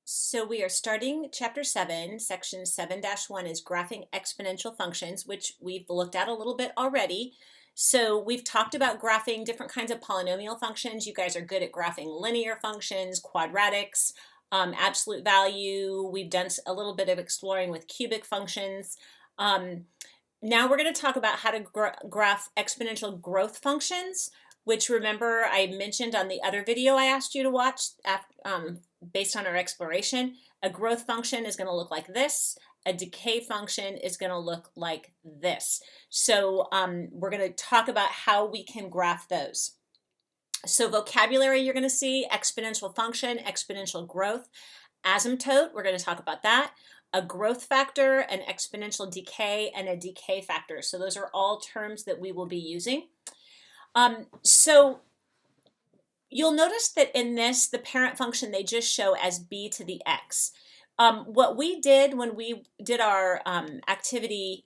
So we are starting chapter 7, section 7-1 is graphing exponential functions, which we've looked at a little bit already. So we've talked about graphing different kinds of polynomial functions. You guys are good at graphing linear functions, quadratics, absolute value. We've done a little bit of exploring with cubic functions. Now we're going to talk about how to graph exponential growth functions, which remember I mentioned on the other video I asked you to watch based on our exploration. A growth function is going to look like this. A decay function is going to look like this. So we're going to talk about how we can graph those. So vocabulary you're going to see: exponential function, exponential growth, asymptote, we're going to talk about that, a growth factor, an exponential decay, and a decay factor. So those are all terms that we will be using. So you'll notice that in this, the parent function, they just show as b to the x. What we did when we did our activity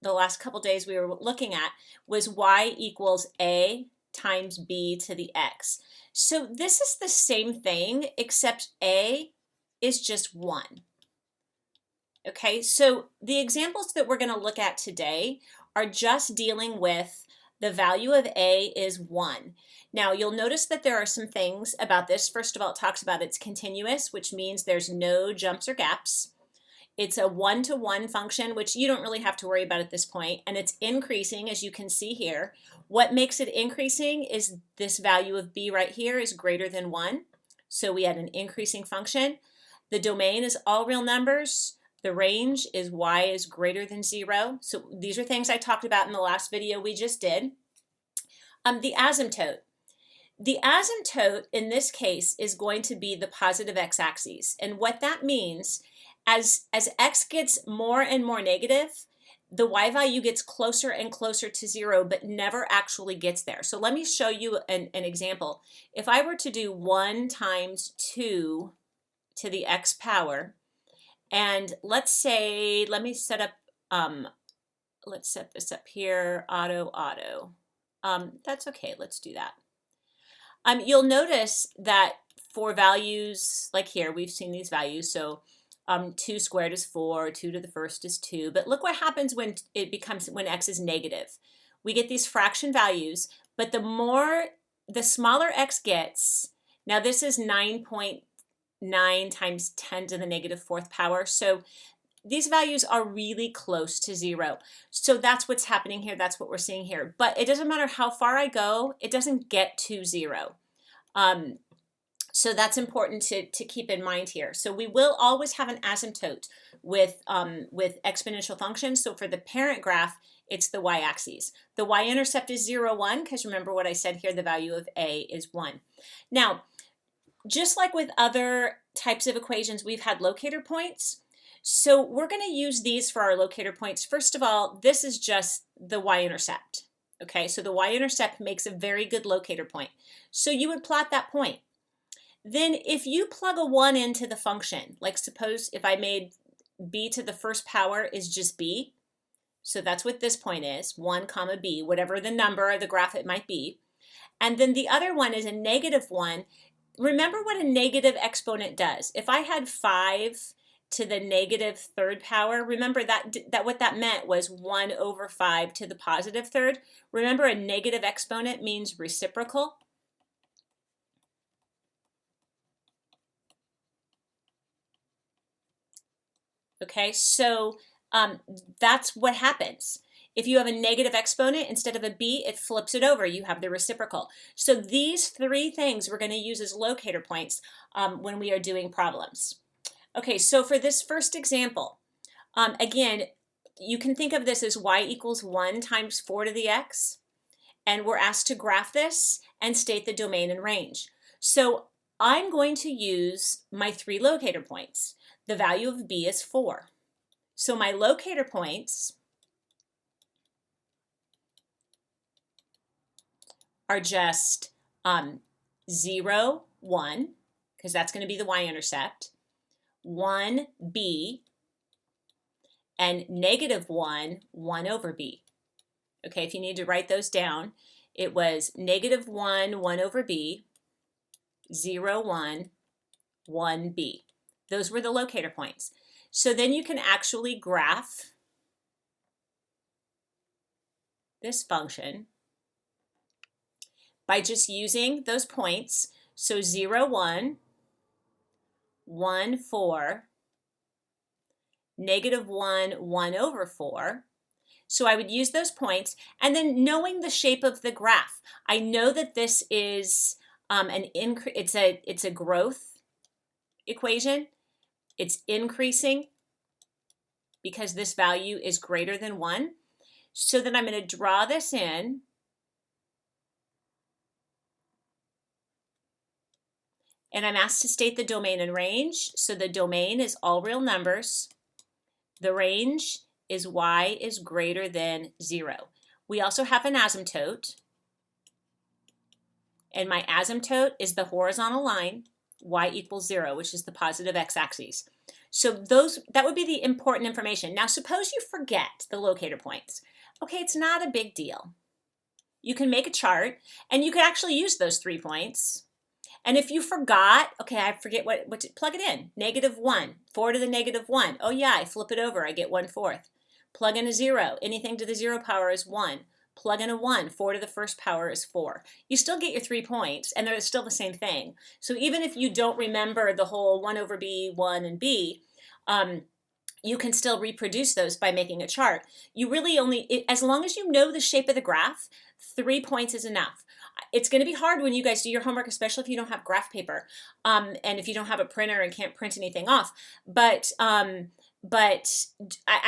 the last couple days we were looking at was y equals a times b to the x. So this is the same thing, except a is just 1. Okay, so the examples that we're going to look at today are just dealing with the value of a is 1. Now you'll notice that there are some things about this. First of all, it talks about it's continuous, which means there's no jumps or gaps. It's a one-to-one function, which you don't really have to worry about at this point, and it's increasing, as you can see here. What makes it increasing is this value of b right here is greater than 1, so we had an increasing function. The domain is all real numbers. The range is y is greater than 0. So these are things I talked about in the last video we just did. The asymptote. The asymptote in this case is going to be the positive x-axis, and what that means, as x gets more and more negative, the y value gets closer and closer to 0, but never actually gets there. So let me show you an example. If I were to do 1 times 2 to the x power, and let's say, let me set up, let's set this up here, auto. That's okay, let's do that. You'll notice that for values, like here, we've seen these values, so 2 squared is 4, 2 to the first is 2, but look what happens when when x is negative. We get these fraction values, but the smaller x gets, now this is 9.9 times 10 to the negative 4th power, so these values are really close to 0. So that's what's happening here, that's what we're seeing here. But it doesn't matter how far I go, it doesn't get to 0. So that's important to keep in mind here. So we will always have an asymptote with exponential functions. So for the parent graph, it's the y-axis. The y-intercept is 0, 1, because remember what I said here, the value of a is 1. Now, just like with other types of equations, we've had locator points. So we're going to use these for our locator points. First of all, this is just the y-intercept. Okay, so the y-intercept makes a very good locator point. So you would plot that point. Then if you plug a 1 into the function, like suppose if I made b to the first power is just b, so that's what this point is, 1 comma b, whatever the number of the graph it might be. And then the other one is a negative 1. Remember what a negative exponent does. If I had 5 to the negative 3rd power, remember that what that meant was 1 over 5 to the positive 3rd. Remember, a negative exponent means reciprocal. Okay, so that's what happens. If you have a negative exponent, instead of a b, it flips it over. You have the reciprocal. So these 3 things we're going to use as locator points when we are doing problems. Okay, so for this first example, again, you can think of this as y equals 1 times 4 to the x, and we're asked to graph this and state the domain and range. So I'm going to use my 3 locator points. The value of b is 4. So my locator points are just 0, 1, because that's going to be the y-intercept, 1, b, and negative 1, 1 over b. Okay, if you need to write those down, it was negative 1, 1 over b, 0, 1, 1b. Those were the locator points. So then you can actually graph this function by just using those points. So 0, 1, 1, 4, -1, 1 over 4. So I would use those points, and then knowing the shape of the graph. I know that this is it's a growth equation. It's increasing because this value is greater than 1. So then I'm going to draw this in. And I'm asked to state the domain and range. So the domain is all real numbers. The range is y is greater than 0. We also have an asymptote. And my asymptote is the horizontal line, y equals 0, which is the positive x-axis. So that would be the important information. Now suppose you forget the locator points. Okay, it's not a big deal. You can make a chart, and you could actually use those 3 points. And if you forgot, okay, I forget what to plug it in. -1, 4 to the -1. Oh yeah, I flip it over, I get 1/4. Plug in a 0, anything to the 0 power is 1. Plug in a 1, 4 to the first power is 4. You still get your 3 points, and they're still the same thing. So even if you don't remember the whole 1 over b, 1, and b, you can still reproduce those by making a chart. You really only, as long as you know the shape of the graph, 3 points is enough. It's going to be hard when you guys do your homework, especially if you don't have graph paper, and if you don't have a printer and can't print anything off. But I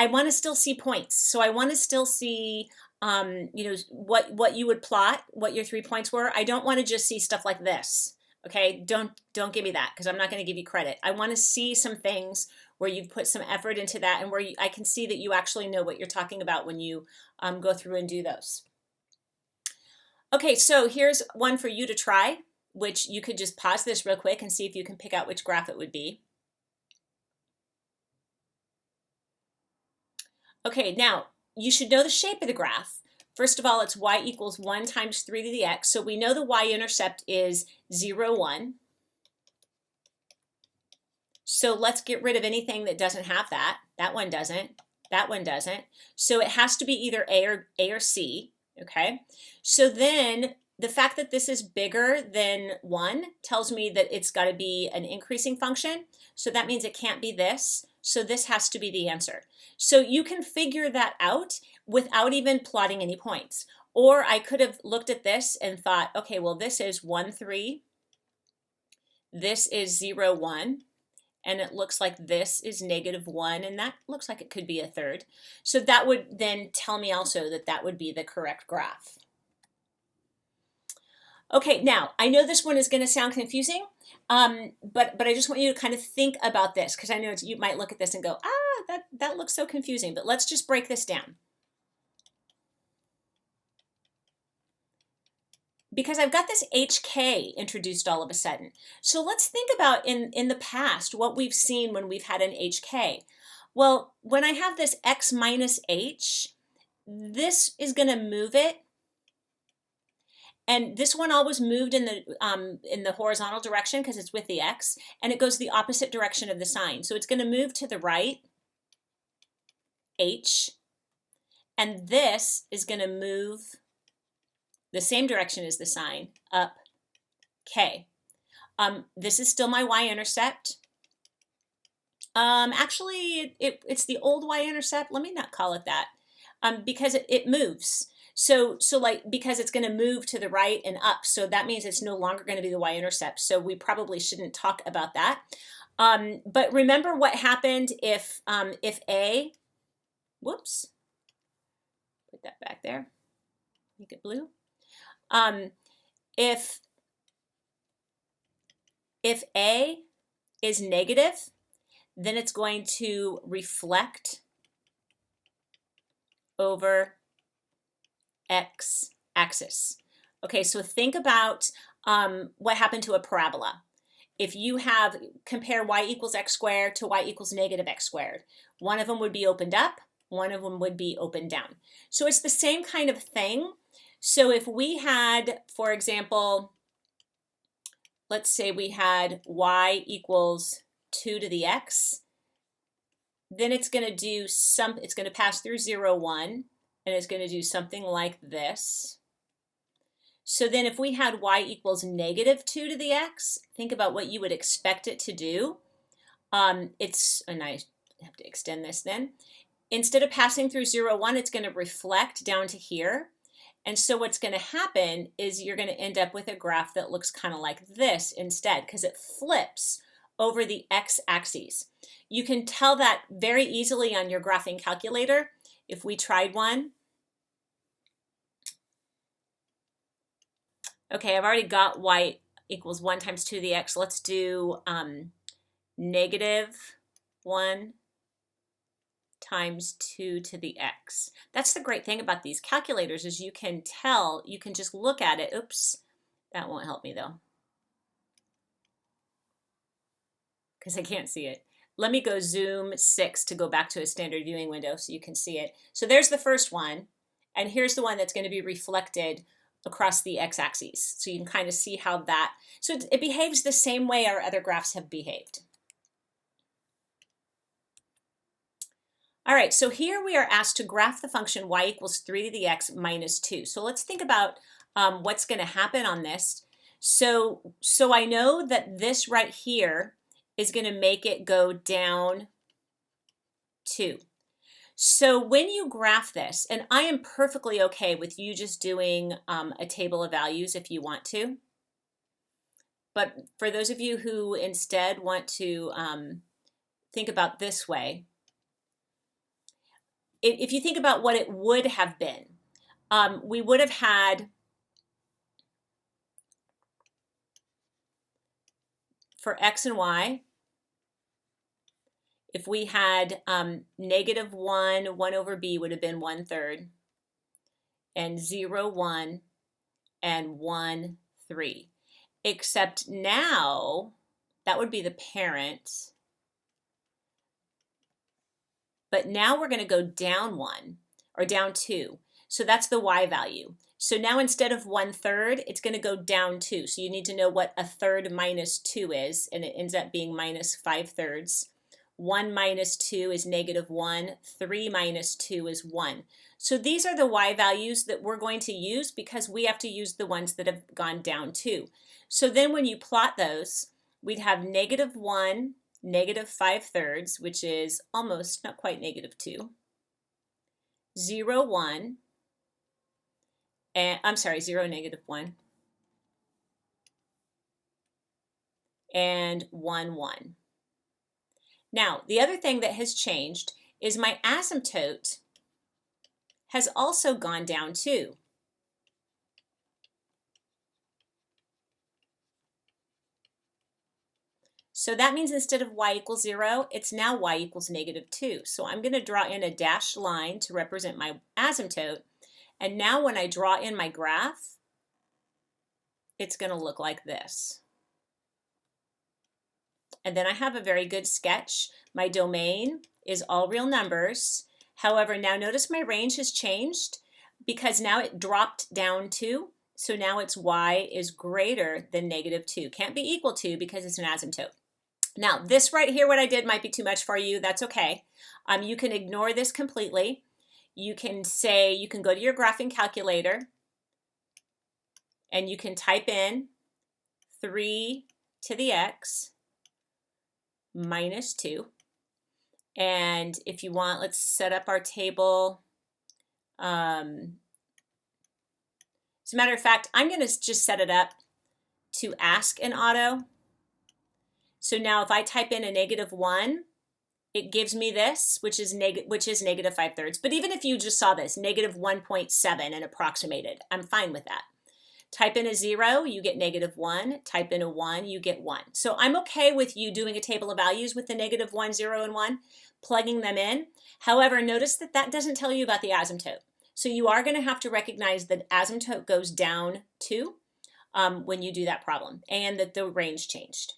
want to still see points. So I want to still see, you know, what you would plot, what your 3 points were. I don't want to just see stuff like this. Okay, don't give me that, because I'm not going to give you credit. I want to see some things where you've put some effort into that, and where I can see that you actually know what you're talking about when you go through and do those. Okay, so here's one for you to try, which you could just pause this real quick and see if you can pick out which graph it would be. Okay, now you should know the shape of the graph. First of all, it's y equals 1 times 3 to the x, so we know the y-intercept is 0, 1. So let's get rid of anything that doesn't have that. That one doesn't. That one doesn't. So it has to be either A or C. Okay, so then the fact that this is bigger than 1 tells me that it's got to be an increasing function. So that means it can't be this. So this has to be the answer. So you can figure that out without even plotting any points. Or I could have looked at this and thought, okay, well, this is 1, 3. This is 0, 1. And it looks like this is -1, and that looks like it could be a third. So that would then tell me also that that would be the correct graph. Okay, now I know this one is going to sound confusing, but I just want you to kind of think about this, because I know you might look at this and go, that looks so confusing, but let's just break this down. Because I've got this HK introduced all of a sudden. So let's think about in the past what we've seen when we've had an HK. Well, when I have this x minus h, this is going to move it. And this one always moved in the horizontal direction because it's with the x, and it goes the opposite direction of the sign. So it's going to move to the right, h, and this is going to move the same direction as the sign, up, k. This is still my y-intercept. Actually, it's the old y-intercept. Let me not call it that, because it moves. So like, because it's going to move to the right and up, so that means it's no longer going to be the y-intercept. So we probably shouldn't talk about that. But remember what happened if A, whoops, put that back there, make it blue. If A is negative, then it's going to reflect over x-axis. Okay, so think about what happened to a parabola. If you compare y equals x squared to y equals -x squared, one of them would be opened up, one of them would be opened down. So it's the same kind of thing. So if we had, for example, let's say we had y equals 2 to the x, then it's going to do it's going to pass through 0, 1, and it's going to do something like this. So then if we had y equals negative 2 to the x, think about what you would expect it to do. And I have to extend this then. Instead of passing through 0, 1, it's going to reflect down to here. And so what's going to happen is you're going to end up with a graph that looks kind of like this instead, because it flips over the x-axis. You can tell that very easily on your graphing calculator if we tried one. Okay, I've already got y equals 1 times 2 to the x. Let's do negative 1 times 2 to the x. That's the great thing about these calculators is you can tell, you can just look at it. Oops, that won't help me though, because I can't see it. Let me go zoom 6 to go back to a standard viewing window so you can see it. So there's the first one, and here's the one that's going to be reflected across the x-axis. So you can kind of see how that, so it behaves the same way our other graphs have behaved. All right, so here we are asked to graph the function y equals 3 to the x minus 2. So let's think about what's going to happen on this. So I know that this right here is going to make it go down 2. So when you graph this, and I am perfectly okay with you just doing a table of values if you want to, but for those of you who instead want to think about this way, if you think about what it would have been, we would have had, for x and y, if we had negative 1, 1 over b would have been 1/3, and 0, 1, and 1, 3. Except now, that would be the parent. But now we're going to go down 1, or down 2. So that's the y value. So now instead of 1/3, it's going to go down 2. So you need to know what 1/3 minus 2 is, and it ends up being minus 5/3. 1 minus 2 is negative 1. 3 minus 2 is 1. So these are the y values that we're going to use because we have to use the ones that have gone down 2. So then when you plot those, we'd have negative 1, negative 5/3, which is almost, not quite negative 2, 0, 1, and I'm sorry, 0, negative 1, and 1, 1. Now, the other thing that has changed is my asymptote has also gone down 2. So that means instead of y equals 0, it's now y equals negative 2. So I'm going to draw in a dashed line to represent my asymptote. And now when I draw in my graph, it's going to look like this. And then I have a very good sketch. My domain is all real numbers. However, now notice my range has changed because now it dropped down 2. So now it's y is greater than negative 2. Can't be equal to because it's an asymptote. Now this right here, what I did might be too much for you. That's okay. You can ignore this completely. You can say, you can go to your graphing calculator and you can type in 3 to the x minus 2. And if you want, let's set up our table. As a matter of fact, I'm going to just set it up to ask an auto. So now if I type in a negative 1, it gives me this, which is negative 5/3. But even if you just saw this, negative 1.7 and approximated, I'm fine with that. Type in a 0, you get negative 1. Type in a 1, you get 1. So I'm okay with you doing a table of values with the negative 1, 0, and 1, plugging them in. However, notice that that doesn't tell you about the asymptote. So you are going to have to recognize that asymptote goes down 2 when you do that problem, and that the range changed.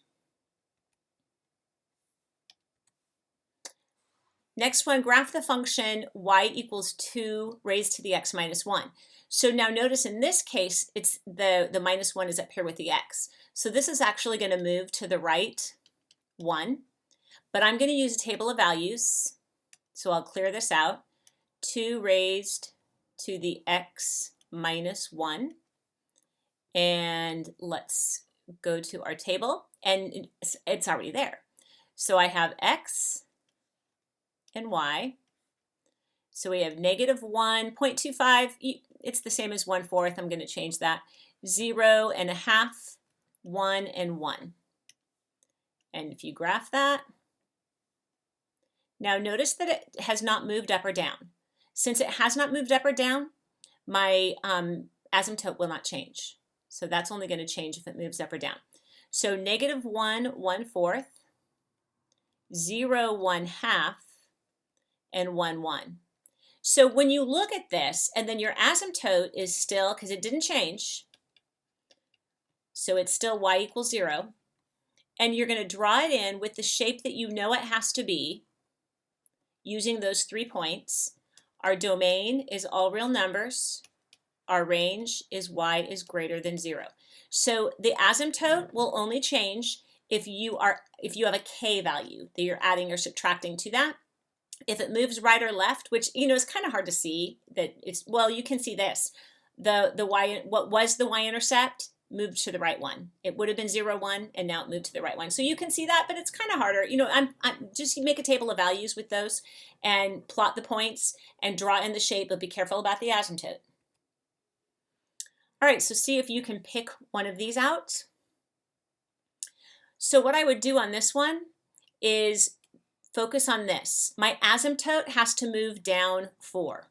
Next one, graph the function y equals 2 raised to the x minus 1. So now notice in this case, it's the minus 1 is up here with the x. So this is actually going to move to the right 1. But I'm going to use a table of values, so I'll clear this out. 2 raised to the x minus 1. And let's go to our table, and it's already there. So I have x and y. So we have negative 1, 0.25, it's the same as 1/4, I'm going to change that. 0 and a half, 1 and 1. And if you graph that, now notice that it has not moved up or down. Since it has not moved up or down, my asymptote will not change. So that's only going to change if it moves up or down. So negative 1, 1/4, 0, 1/2, and 1, 1. So when you look at this, and then your asymptote is still, because it didn't change, so it's still y equals 0, and you're going to draw it in with the shape that you know it has to be using those 3 points. Our domain is all real numbers. Our range is y is greater than 0. So the asymptote will only change if you have a k value that you're adding or subtracting to that. If it moves right or left, which is kind of hard to see, that it's, well, you can see this. The y, what was the y-intercept moved to the right one. It would have been 0, 1, and now it moved to the right one. So you can see that, but it's kind of harder. I'm just make a table of values with those and plot the points and draw in the shape, but be careful about the asymptote. All right, so see if you can pick one of these out. So what I would do on this one is focus on this. My asymptote has to move down 4.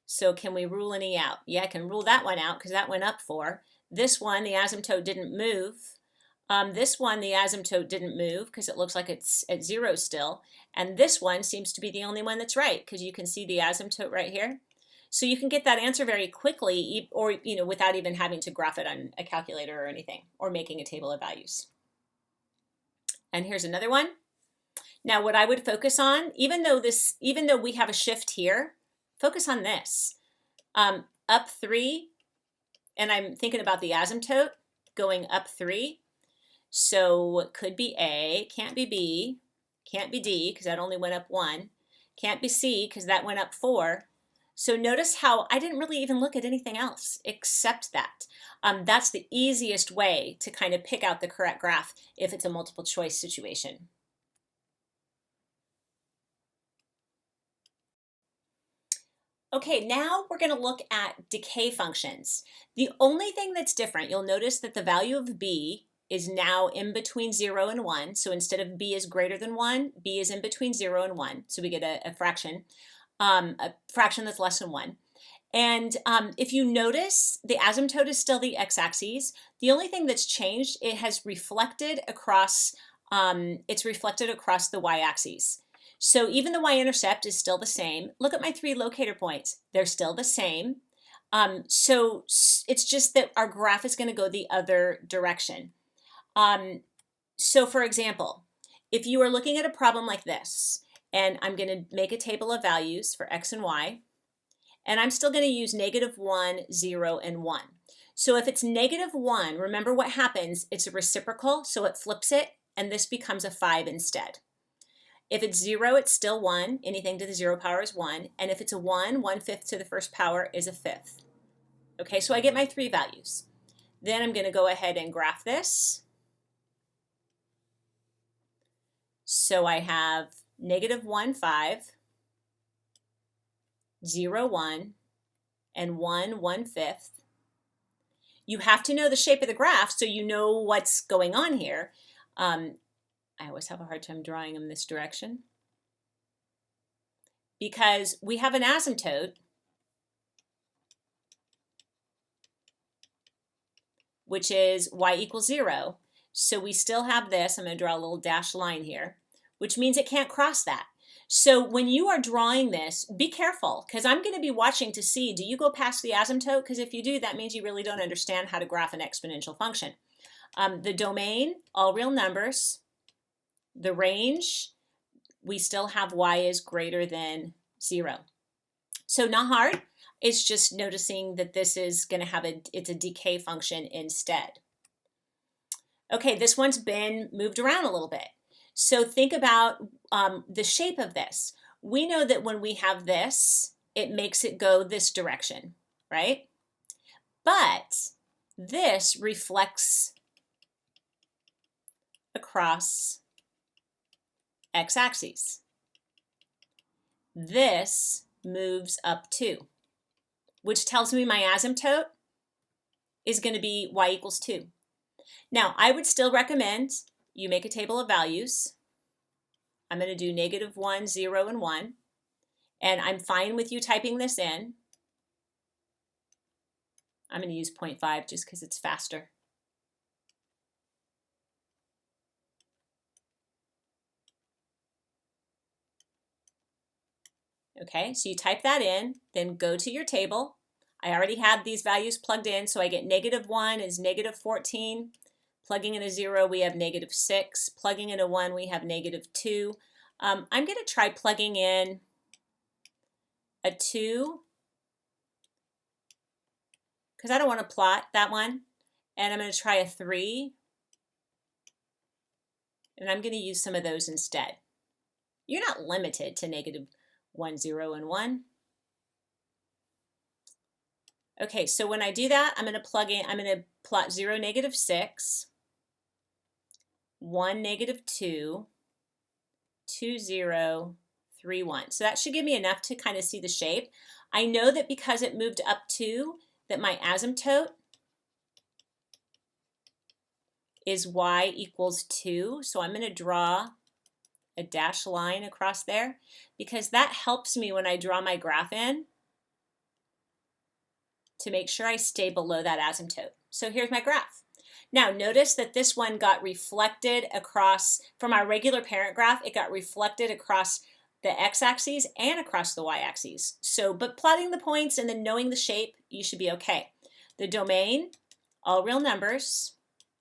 So can we rule any out? Yeah, I can rule that one out because that went up 4. This one, the asymptote didn't move. This one, the asymptote didn't move because it looks like it's at 0 still. And this one seems to be the only one that's right because you can see the asymptote right here. So you can get that answer very quickly, or without even having to graph it on a calculator or anything, or making a table of values. And here's another one. Now what I would focus on, even though we have a shift here, focus on this. Up 3, and I'm thinking about the asymptote going up 3. So it could be A, can't be B, can't be D because that only went up 1, can't be C because that went up 4. So notice how I didn't really even look at anything else except that. That's the easiest way to kind of pick out the correct graph if it's a multiple choice situation. Okay, now we're going to look at decay functions. The only thing that's different, you'll notice that the value of b is now in between 0 and 1. So instead of b is greater than 1, b is in between 0 and 1. So we get a fraction that's less than 1. And if you notice, the asymptote is still the x-axis. The only thing that's changed, it has reflected across, the y-axis. So even the y-intercept is still the same. Look at my 3 locator points. They're still the same. So it's just that our graph is going to go the other direction. So for example, if you are looking at a problem like this, and I'm going to make a table of values for x and y, and I'm still going to use -1, 0, and 1. So if it's -1, remember what happens, it's a reciprocal, so it flips it, and this becomes a 5 instead. If it's 0, it's still 1. Anything to the 0 power is 1. And if it's a 1, 1/5 to the first power is a 5th. Okay, so I get my 3 values. Then I'm going to go ahead and graph this. So I have -1, 5, 0, 1, and 1, 1/5. You have to know the shape of the graph so you know what's going on here. I always have a hard time drawing them this direction because we have an asymptote which is y equals 0. So we still have this. I'm going to draw a little dashed line here, which means it can't cross that. So when you are drawing this, be careful because I'm going to be watching to see, do you go past the asymptote? Because if you do, that means you really don't understand how to graph an exponential function. The domain, all real numbers. The range, we still have y is greater than 0. So not hard. It's just noticing that this is going to have it's a decay function instead. Okay, this one's been moved around a little bit. So think about the shape of this. We know that when we have this, it makes it go this direction, right? But this reflects across x-axis. This moves up too, which tells me my asymptote is going to be y equals 2. Now, I would still recommend you make a table of values. I'm going to do -1, 0, and 1. And I'm fine with you typing this in. I'm going to use 0.5 just because it's faster. Okay, so you type that in, then go to your table. I already have these values plugged in, so I get -1 is -14. Plugging in a 0, we have -6. Plugging in a 1, we have -2. I'm going to try plugging in a 2 because I don't want to plot that one. And I'm going to try a 3. And I'm going to use some of those instead. You're not limited to -1, 0, and 1. Okay, so when I do that, I'm going to plot 0, -6, 1, -2, 2, 0, 3, 1. So that should give me enough to kind of see the shape. I know that because it moved up 2, that my asymptote is y equals 2. So I'm going to draw a dashed line across there because that helps me when I draw my graph in to make sure I stay below that asymptote. So here's my graph. Now notice that this one got reflected across, from our regular parent graph, it got reflected across the x-axis and across the y-axis. So, but plotting the points and then knowing the shape, you should be okay. The domain, all real numbers.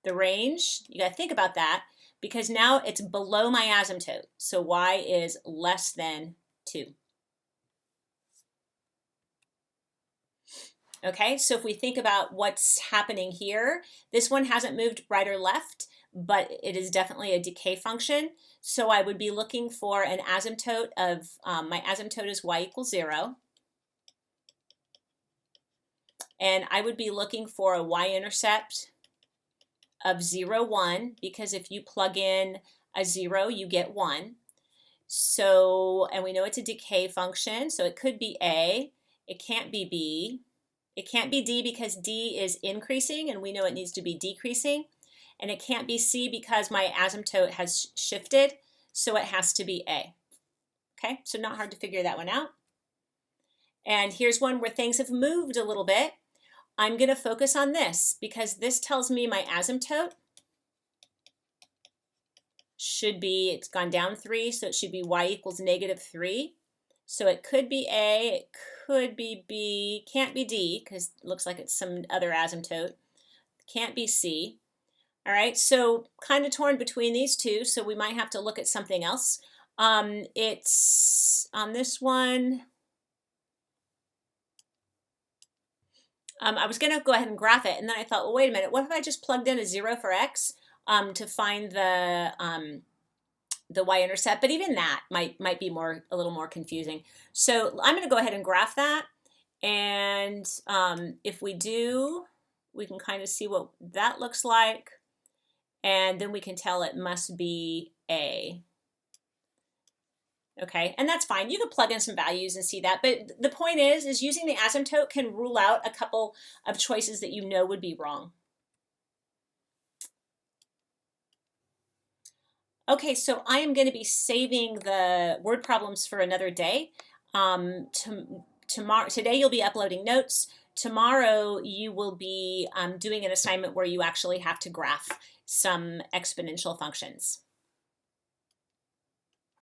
The range, you got to think about that because now it's below my asymptote. So y is less than 2. Okay, so if we think about what's happening here, this one hasn't moved right or left, but it is definitely a decay function. So I would be looking for an asymptote of, my asymptote is y equals 0. And I would be looking for a y-intercept of 0, 1, because if you plug in a 0, you get 1. So, and we know it's a decay function, so it could be A, it can't be B, it can't be D because D is increasing and we know it needs to be decreasing, and it can't be C because my asymptote has shifted, so it has to be A. Okay, so not hard to figure that one out. And here's one where things have moved a little bit. I'm going to focus on this because this tells me my asymptote should be, it's gone down 3, so it should be y equals -3. So it could be A, it could be B, can't be D because it looks like it's some other asymptote. Can't be C. All right, so kind of torn between these two, so we might have to look at something else. It's on this one. I was going to go ahead and graph it, and then I thought, well, wait a minute, what if I just plugged in a 0 for x to find the y-intercept? But even that might be a little more confusing. So I'm going to go ahead and graph that, and if we do, we can kind of see what that looks like, and then we can tell it must be A. Okay, and that's fine. You can plug in some values and see that, but the point is using the asymptote can rule out a couple of choices that you know would be wrong. Okay, so I am going to be saving the word problems for another day. Today you'll be uploading notes. Tomorrow you will be doing an assignment where you actually have to graph some exponential functions.